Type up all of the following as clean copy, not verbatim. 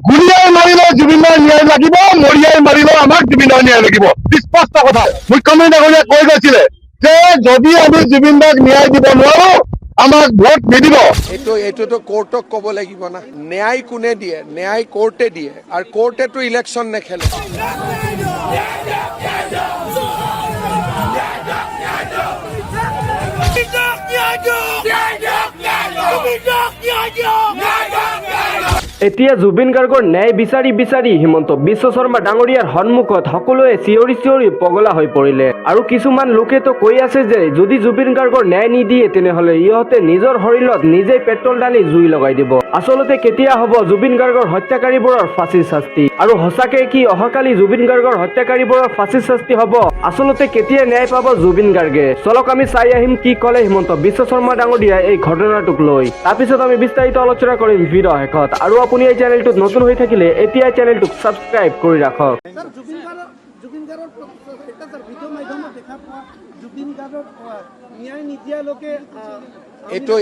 গুলিয়াই মাৰিলেও জুবিনৰ ন্যায় লাগিব, মৰিয়াই মাৰিলেও আমাক জুবিনৰ ন্যায় লাগিব। স্পষ্ট কথা। মুখ্যমন্ত্ৰী ডাঙৰীয়াই কৈ গৈছিলে যে যদি আমি জুবিনদাক ন্যায় দিব নোৱাৰো আমাক ভোট নিদিব। এইটোতো কোৰ্টক ক'ব লাগিব না, ন্যায় কোনে দিয়ে? ন্যায় কোৰ্টে দিয়ে, আৰু কোৰ্টেতো ইলেকশ্যন নেখেলে। এতিয়া জুবিন গাৰ্গৰ ন্যায় বিচাৰি বিচাৰি হিমন্ত বিশ্ব শৰ্মা ডাঙৰীয়াৰ সন্মুখত সকলোৱে চিঞৰি চিঞৰি পগলা হৈ পৰিলে। আৰু কিছুমান লোকেতো কৈ আছে যে যদি জুবিন গাৰ্গৰ ন্যায় নিদিয়ে তেনেহলে ইহঁতে নিজৰ শৰীৰত নিজেই পেট্ৰল ঢালি জুই লগাই দিব। আচলতে কেতিয়া হ'ব জুবিন গাৰ্গৰ হত্যাকাৰীবোৰৰ ফাঁচীৰ শাস্তি? আৰু সঁচাকে কি অহাকালি জুবিন গাৰ্গৰ হত্যাকাৰীবোৰৰ ফাঁচীৰ শাস্তি হ'ব? আচলতে কেতিয়া ন্যায় পাব জুবিন গাৰ্গে? চলক আমি চাই আহিম কি ক'লে হিমন্ত বিশ্ব শৰ্মা ডাঙৰীয়াই এই ঘটনাটোক লৈ। তাৰপিছত আমি বিস্তাৰিত আলোচনা কৰিম ভিডিঅ' শেষত। আৰু আপুনি এই চেনেলটোত নতুন হৈ থাকিলে এতিয়া চেনেলটোক ছাবস্ক্ৰাইব কৰি ৰাখক।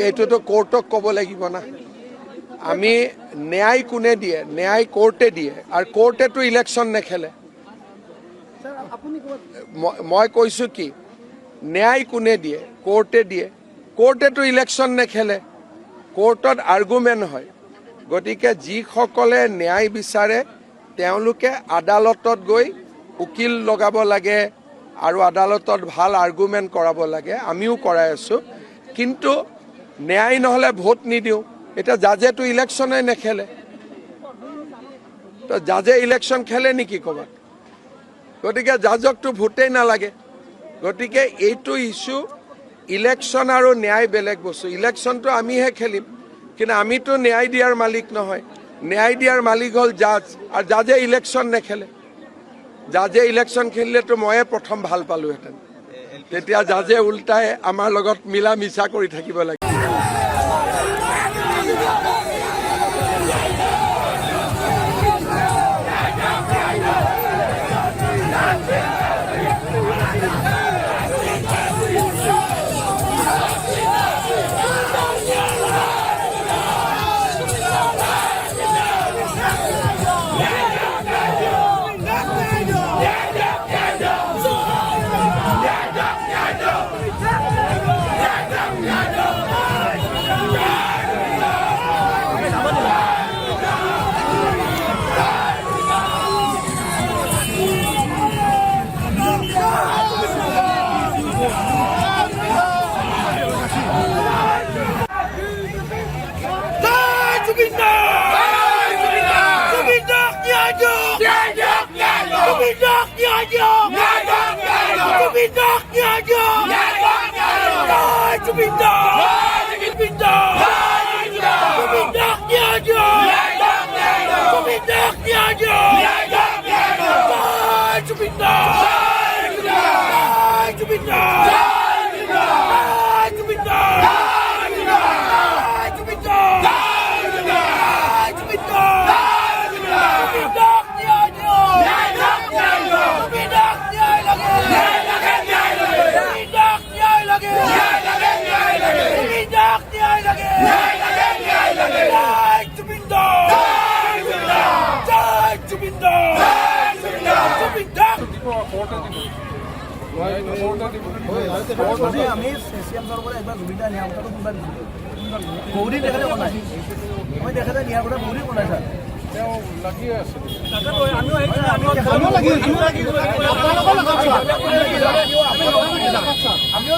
এইটোতো কোৰ্টক ক'ব লাগিব না, আমি ন্যায় কোনে দিয়ে? ন্যায় কোৰ্টে দিয়ে, আৰু কোৰ্টেতো ইলেকশ্যন নেখেলে। মই কৈছো কি ন্যায় কোনে দিয়ে? কোৰ্টে দিয়ে, কোৰ্টেতো ইলেকশ্যন নেখেলে, কোৰ্টত আৰ্গুমেণ্ট হয়। গতিকে যিসকলে ন্যায় বিচাৰে তেওঁলোকে আদালতত গৈ উকিল লগাব লাগে আৰু আদালতত ভাল আৰ্গুমেণ্ট কৰাব লাগে। আমিও কৰাই আছো, কিন্তু ন্যায় নহ'লে ভোট নিদিওঁ। এতিয়া জাজেতো ইলেকশ্যনে নেখেলে, তো জাজে ইলেকশ্যন খেলে নেকি ক'ৰবাত? গতিকে জাজকতো ভোটেই নালাগে। গতিকে এইটো ইছ্যু, ইলেকশ্যন আৰু ন্যায় বেলেগ বস্তু। ইলেকশ্যনটো আমিহে খেলিম, কিন্তু আমিতো ন্যায় দিয়াৰ মালিক নহয়। ন্যায় দিয়াৰ মালিক হ'ল জাজ, আৰু জাজে ইলেকশ্যন নেখেলে। জাজে ইলেকশ্যন খেলিলেতো ময়ে প্ৰথম ভাল পালোহেঁতেন। তেতিয়া জাজে উল্টাই আমাৰ লগত মিলা মিছা কৰি থাকিব লাগে। আমি CM সাহেবৰ পৰা একবাৰ জুবিনদাৰ ন্যায় কথাটো শুনিবা বহুদিন দেখাতে বনাই মই দেখাতে ন্যায় কথা বহুদিন বনাই ছাৰ তেওঁ লাগি আছে আমিও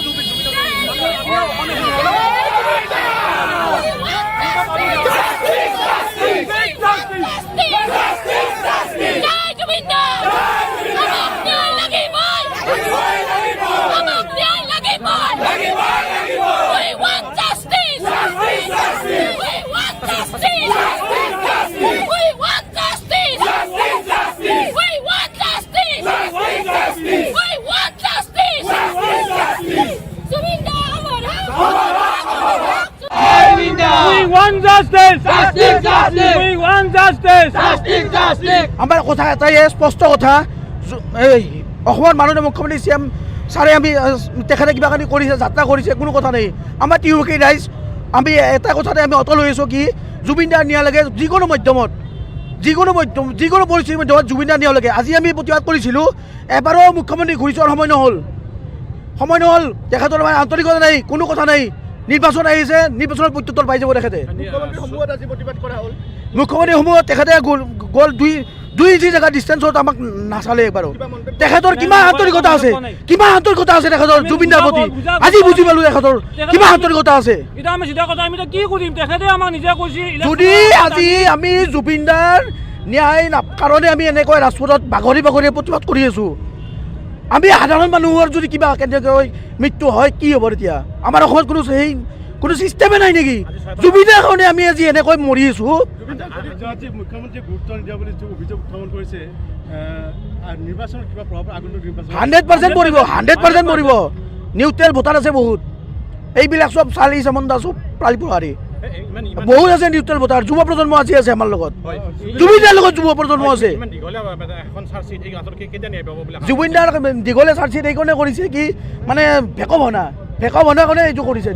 আমাৰ কথা এটাই স্পষ্ট কথা এই অসমৰ মাননীয় মুখ্যমন্ত্ৰী CM ছাৰে আমি তেখেতে কিবা কানি কৰিছে যাত্ৰা কৰিছে কোনো কথা নাই আমাৰ টিউকে ৰাইজ আমি এটা কথাতে আমি অটল হৈ আছোঁ কি জুবিনদাৰ ন্যায় লাগে যিকোনো মাধ্যমত যিকোনো পৰিস্থিতিৰ মধ্যে জুবিন দা নিয়ালৈকে আজি আমি প্ৰতিবাদ কৰিছিলোঁ এবাৰো মুখ্যমন্ত্ৰী ঘূৰি চোৱাৰ সময় নহ'ল তেখেতৰ মানে আন্তৰিকতা নাই কোনো কথা নাই নিৰ্বাচন আহিছে নিৰ্বাচনৰ প্ৰত্যুত্তৰ পাই যাব তেখেতে মুখ্যমন্ত্ৰীসমূহত তেখেতে গ'ল দুই ইঞ্চি জেগা ডিষ্টেঞ্চত আমাক নাচালে একবাৰো তেখেতৰ কিমান আন্তৰিকতা আছে তেখেতৰ জুবিন দাৰ প্ৰতি আজি বুজি পালোঁ তেখেতৰ কিমান আন্তৰিকতা আছে যদি আজি আমি জুবিন দাৰ ন্যায় কাৰণে আমি এনেকৈ ৰাজপথত বাগৰি প্ৰতিবাদ কৰি আছোঁ আমি সাধাৰণ মানুহৰ যদি কিবা কেনেকৈ মৃত্যু হয় কি হ'ব তেতিয়া আমাৰ অসমত কোনো চিষ্টেমে নাই নেকি জুবিনৰ কাৰণে আমি আজি এনেকৈ মৰি আছোঁ মুখ্যমন্ত্ৰীয়ে গুৰুত্ব নিদিয়া বুলি অভিযোগ উত্থাপন কৰিছে 100% পৰিব নিউট্ৰেল ভোটাৰ আছে বহুত এইবিলাক চব চালি চামন্দা চব প্ৰালী প্ৰহাৰী বহুত আছে নিউট্ৰেল ভোটাৰ যুৱ প্ৰজন্ম আজি আছে আমাৰ লগত জুবিন দাৰ লগত যুৱ প্ৰজন্ম আছে জুবিন দাৰ দীঘলীয়া চাৰ্জশ্বিট এইকাৰণে কৰিছে কি মানে ভেকভনা কাৰণে এইটো কৰিছে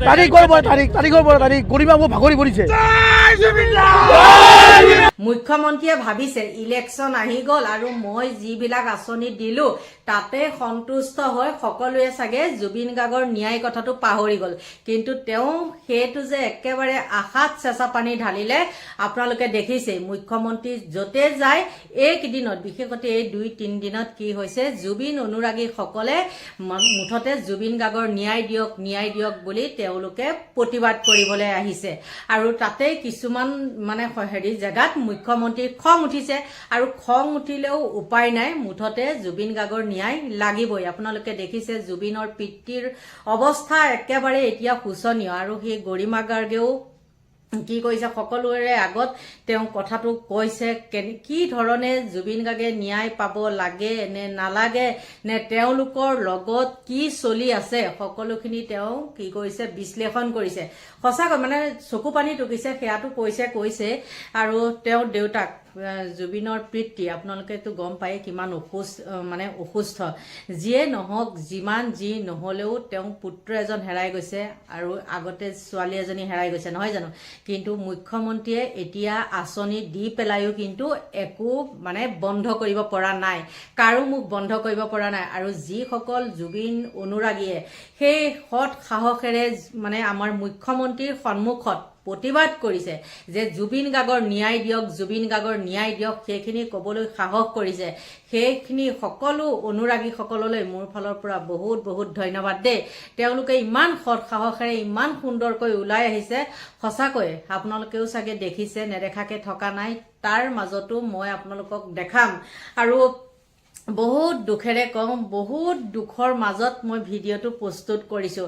তাৰিখৰ পৰা তাৰিখ গৰিমাবোৰ ভাগৰি পৰিছে মুখ্যমন্ত্ৰীয়ে ভাবিছে ইলেকশ্যন আহি গ'ল আৰু মই যিবিলাক আঁচনি দিলোঁ তাতে সন্তুষ্ট হৈ সকলোৱে চাগে জুবিন গাৰ্গৰ ন্যায় কথাটো পাহৰি গ'ল কিন্তু তেওঁ সেইটো যে একেবাৰে আশাত চেঁচা পানী ঢালিলে আপোনালোকে দেখিছে মুখ্যমন্ত্ৰী য'তে যায় এইকেইদিনত বিশেষতে এই 2-3 দিনত কি হৈছে জুবিন অনুৰাগীসকলে মুঠতে জুবিন গাৰ্গৰ ন্যায় দিয়ক বুলি তেওঁলোকে প্ৰতিবাদ কৰিবলৈ আহিছে আৰু তাতে কিছুমান মানে জেগাত মুখ্যমন্ত্ৰীৰ খং উঠিছে আৰু খং উঠিলেও উপায় নাই মুঠতে জুবিন গাৰ্গৰ ন্যায় লাগিবই আপোনালোকে দেখিছে জুবিনৰ পিতৃৰ অৱস্থা একেবাৰে এতিয়া শোচনীয় আৰু সেই গৰিমা গাৰ্গেও কি কৈছে সকলোৰে আগত তেওঁ কথাটো কৈছে কি ধৰণে জুবিন গাৰ্গে ন্যায় পাব লাগে নে নালাগে নে তেওঁলোকৰ লগত কি চলি আছে সকলোখিনি তেওঁ কি কৰিছে বিশ্লেষণ কৰিছে সঁচাকৈ মানে চকু পানী টুকিছে সেয়াটো কৈছে আৰু তেওঁৰ দেউতাক জুবিনৰ পিতৃ আপোনালোকেতো গম পায় কিমান অসুস্থ যিয়ে নহওক যিমান যি নহ'লেও তেওঁ পুত্ৰ এজন হেৰাই গৈছে আৰু আগতে ছোৱালী এজনী হেৰাই গৈছে নহয় জানো কিন্তু মুখ্যমন্ত্ৰীয়ে এতিয়া আঁচনি দি পেলাইও কিন্তু একো মানে বন্ধ কৰিব পৰা নাই কাৰো মুখ বন্ধ কৰিব পৰা নাই আৰু যিসকল জুবিন অনুৰাগীয়ে সেই সৎ সাহসেৰে মানে আমাৰ মুখ্যমন্ত্ৰীৰ সন্মুখত প্ৰতিবাদ কৰিছে যে জুবিন গাৰ্গৰ ন্যায় দিয়ক সেইখিনি ক'বলৈ সাহস কৰিছে সেইখিনি সকলো অনুৰাগীসকললৈ মোৰ ফালৰ পৰা বহুত ধন্যবাদ দেই তেওঁলোকে ইমান সৎ সাহসেৰে ইমান সুন্দৰকৈ ওলাই আহিছে সঁচাকৈ আপোনালোকেও চাগে দেখিছে নেদেখাকে থকা নাই তাৰ মাজতো মই আপোনালোকক দেখাম আৰু বহুত দুখেৰে কওঁ বহুত দুখৰ মাজত মই ভিডিঅ'টো প্ৰস্তুত কৰিছোঁ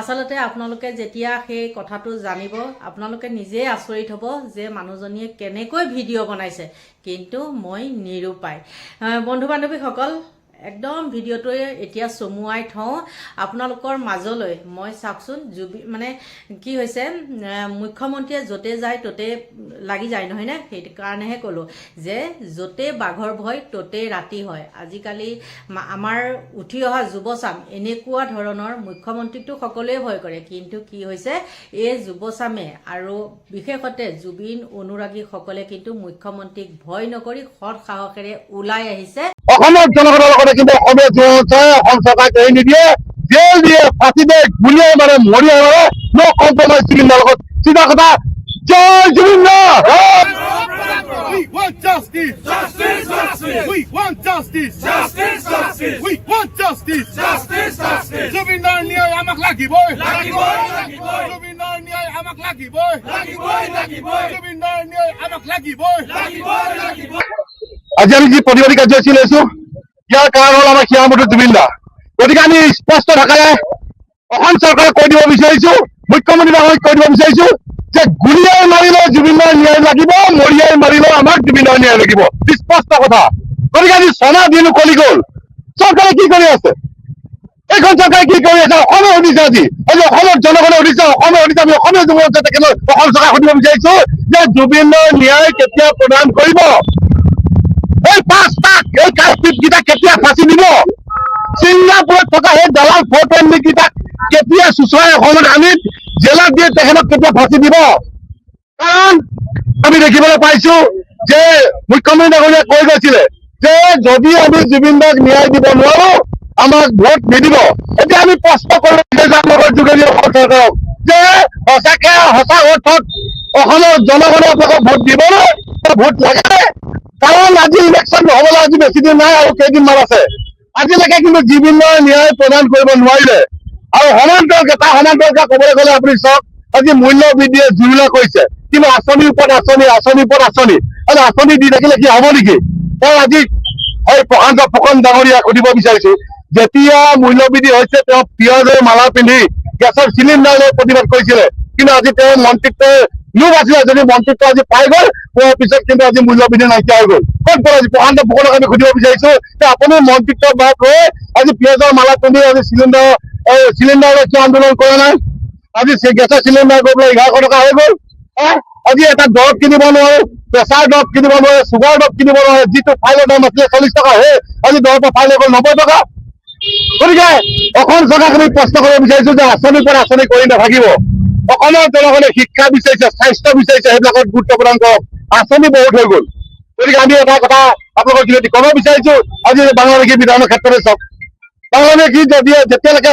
আচলতে আপোনালোকে যেতিয়া সেই কথাটো জানিব আপোনালোকে নিজে আচৰিত হ'ব যে মানুহজনীয়ে কেনেকৈ ভিডিঅ' বনাইছে কিন্তু মই নিৰূপায় বন্ধু বান্ধৱীসকল একদম ভিডিঅ'টোৱে এতিয়া চমুৱাই থওঁ আপোনালোকৰ মাজলৈ মই চাওকচোন মানে কি হৈছে মুখ্যমন্ত্ৰীয়ে য'তে যায় ত'তে লাগি যায় নহয় নে সেইটো কাৰণেহে ক'লোঁ যে য'তে বাঘৰ ভয় ত'তে ৰাতি হয় আজিকালি আমাৰ উঠি অহা যুৱচাম এনেকুৱা ধৰণৰ মুখ্যমন্ত্ৰীকটো সকলোৱে ভয় কৰে কিন্তু কি হৈছে এই যুৱচামে আৰু বিশেষতে জুবিন অনুৰাগীসকলে কিন্তু মুখ্যমন্ত্ৰীক ভয় নকৰি সৎ সাহসেৰে ওলাই আহিছে অসমৰ জনগণৰ লগতে কিন্তু অসমীয়া জনতাই অসম চৰকাৰক এৰি নিদিয়ে জেল দিয়ে ফাঁচি দিয়ে গুলিয়াই মাৰে মৰিয়াই মাৰে ন কম্প্ৰমাইজ জুবিন দাৰ লগত চিধা কথা জয় জুবিন দা We want justice! Justice! Justice! We want justice! Justice! Justice! We want justice! Justice! Justice! Jubinar niyay amak lagi boy! Lagi boy! Lagi boy! Jubinar niyay amak lagi boy! Lagi boy! Lagi boy! Jubinar niyay amak lagi boy! Lagi boy! Lagi boy! আজি আমি যি প্ৰতিবাদী কাৰ্যসূচী লৈছো ইয়াৰ কাৰণ হ'ল আমাৰ হিয়ামতি জুবিন দা গতিকে আমি স্পষ্ট ভাষাৰে অসম চৰকাৰক কৈ দিব বিচাৰিছো মুখ্যমন্ত্ৰী ডাঙৰীক কৈ দিব বিচাৰিছো যে গুলিয়াই মাৰিলে জুবিনৰ ন্যায় লাগিব মৰিয়াই মাৰিলে আমাক জুবিনৰ ন্যায় লাগিব স্পষ্ট কথা গতিকে আজি 6 মাহ দিন উকলি গ'ল চৰকাৰে কি কৰি আছে এইখন চৰকাৰে কি কৰি আছে অসমে সুধিছে আজি অসমৰ জনগণে সুধিছে অসমে সুধিছে আমি অসমীয়া যুৱক তেখেতৰ অসম চৰকাৰক সুধিব বিচাৰিছো যে জুবিনৰ ন্যায় কেতিয়া প্ৰদান কৰিব এই 5 লাখ এই কাশ্মীৰকেইটা কেতিয়া ফাঁচি দিব ছিংগাপুৰত থকা সেই দালাল ফ'ৰপেণ্ডিকেইটাক কেতিয়া চুচৰাই অসমত আনি জেলত দিয়ে তেখেতক কেতিয়া ফাঁচি দিব কাৰণ আমি দেখিবলৈ পাইছো যে মুখ্যমন্ত্ৰী ডাঙৰীয়াই কৈ গৈছিলে যে যদি আমি জুবিন দাক ন্যায় দিব নোৱাৰো আমাক ভোট নিদিব। এতিয়া আমি প্ৰশ্ন কৰিব বিচাৰিছো যোগেদি অসম চৰকাৰক যে সঁচাকে সঁচা অৰ্থত অসমৰ জনগণে আপোনালোকক ভোট দিবনে, ভোট লাগে? কাৰণ আজি ইলেকশ্যন হ'বলৈ আজি বেছি দিন নাই আৰু কেইদিনমান আছে। আজিলৈকে কিন্তু জুবিন দাই ন্যায় প্ৰদান কৰিব নোৱাৰিলে। আৰু সমান্তৰালকে তাৰ সমান্তৰালকে ক'বলৈ গ'লে আপুনি চাওক আজি মূল্য বৃদ্ধিয়ে জুৰুলা কৰিছে, কিন্তু আঁচনিৰ ওপৰত আঁচনি আঁচনিৰ ওপৰত আঁচনি আৰু আঁচনি দি থাকিলে কি হ'ব নেকি? তেওঁ আজি হয় প্ৰশান্ত ফুকন ডাঙৰীয়াক সুধিব বিচাৰিছো, যেতিয়া মূল্য বৃদ্ধি হৈছে তেওঁ পিঁয়াজৰ মালা পিন্ধি গেছৰ চিলিণ্ডাৰ লৈ প্ৰতিবাদ কৰিছিলে, কিন্তু আজি তেওঁ মন্ত্ৰিত্ব লোভ আছিলে, যদি মন্ত্ৰিত্ব আজি পাই গ'ল পোৱাৰ পিছত কিন্তু আজি মূল্য বৃদ্ধি নাইকিয়া হৈ গ'ল। ক'ত গ'ল আজি প্ৰশান্ত ফুকনক আমি সুধিব বিচাৰিছো যে আপুনি মন্ত্ৰিত্ব বাদ হৈ আজি পিঁয়াজৰ মালা পিন্ধি আজি চিলিণ্ডাৰ কিয় আন্দোলন কৰা নাই? আজি গেছৰ চিলিণ্ডাৰ গৈ পেলাই 1100 টকা হৈ গ'ল। আজি এটা দৰৱ কিনিব নোৱাৰো, প্ৰেছাৰ দৰৱ কিনিব নোৱাৰে, চুগাৰ দৰৱ কিনিব নোৱাৰে, যিটো ফাইলৰ দাম আছিলে 40 টকা হৈ আজি দৰৱৰ ফাইল হৈ গ'ল 90 টকা। গতিকে অসম চৰকাৰক আমি প্ৰশ্ন কৰিব বিচাৰিছো যে আঁচনিৰ পৰা আঁচনি কৰি নাথাকিব। অসমৰ জনগণে শিক্ষা বিচাৰিছে, স্বাস্থ্য বিচাৰিছে, সেইবিলাকত গুৰুত্ব প্ৰদান কৰক। আঁচনি বহুত হৈ গ'ল। গতিকে আমি এটা কথা আপোনালোকৰ যোগেদি ক'ব বিচাৰিছো, আজি বাংলাদেশী বিধানৰ ক্ষেত্ৰতে চাওক, বাংলাদেশী যদি যেতিয়ালৈকে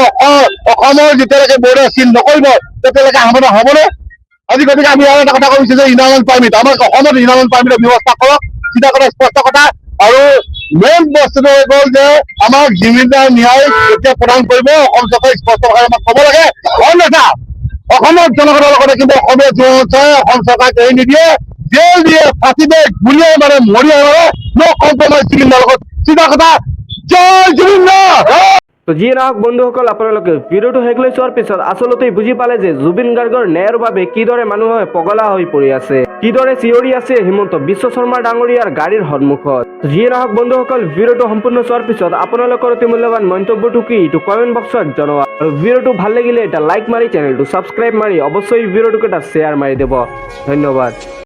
অসমৰ যেতিয়ালৈকে বৰ্ডাৰ চিল নকৰিব তেতিয়ালৈকে সমাধান হ'বনে? আজি গতিকে আমি আৰু এটা কথা কৈছো যে ইনাৰলাইন পাৰ্মিট আমাৰ অসমত ইনাৰলাইন পাৰ্মিটৰ ব্যৱস্থা কৰক, চিধা কথা স্পষ্ট কথা। আৰু মেইন বস্তুটো হৈ গ'ল যে আমাক জুবিন দাৰ ন্যায় কেতিয়া প্ৰদান কৰিব অসম চৰকাৰে স্পষ্ট ভাষাৰে আমাক ক'ব লাগে। অন্যথা অসমৰ জনগণৰ লগতে কিন্তু অসমীয়া যুৱ মৰ্চাই অসম চৰকাৰক এৰি নিদিয়ে, জেল দিয়ে, ফাঁচি দিয়ে, গুলিয়াই মাৰে, মৰিয়াই মাৰে, ন কম্প্ৰমাইজ জুবিন দাৰ লগত। চিধা কথা, জয় জুবিন দা। তো যিয়ে নহওক বন্ধুসকল, আপোনালোকে ভিডিঅ'টো শেষলৈ চোৱাৰ পিছত আচলতে বুজি পালে যে জুবিন গাৰ্গৰ ন্যায়ৰ বাবে কিদৰে মানুহে পগলা হৈ পৰি আছে, কিদৰে চিঞৰি আছে হিমন্ত বিশ্ব শৰ্মা ডাঙৰীয়াৰ গাড়ীৰ সন্মুখত। যিয়ে নহওক বন্ধুসকল, ভিডিঅ'টো সম্পূৰ্ণ চোৱাৰ পিছত আপোনালোকৰ অতি মূল্যৱান মন্তব্যটো কি এইটো কমেণ্ট বক্সত জনোৱা। আৰু ভিডিঅ'টো ভাল লাগিলে এটা লাইক মাৰি চেনেলটো ছাবস্ক্ৰাইব মাৰি অৱশ্যই ভিডিঅ'টোক এটা শ্বেয়াৰ মাৰি দিব। ধন্যবাদ।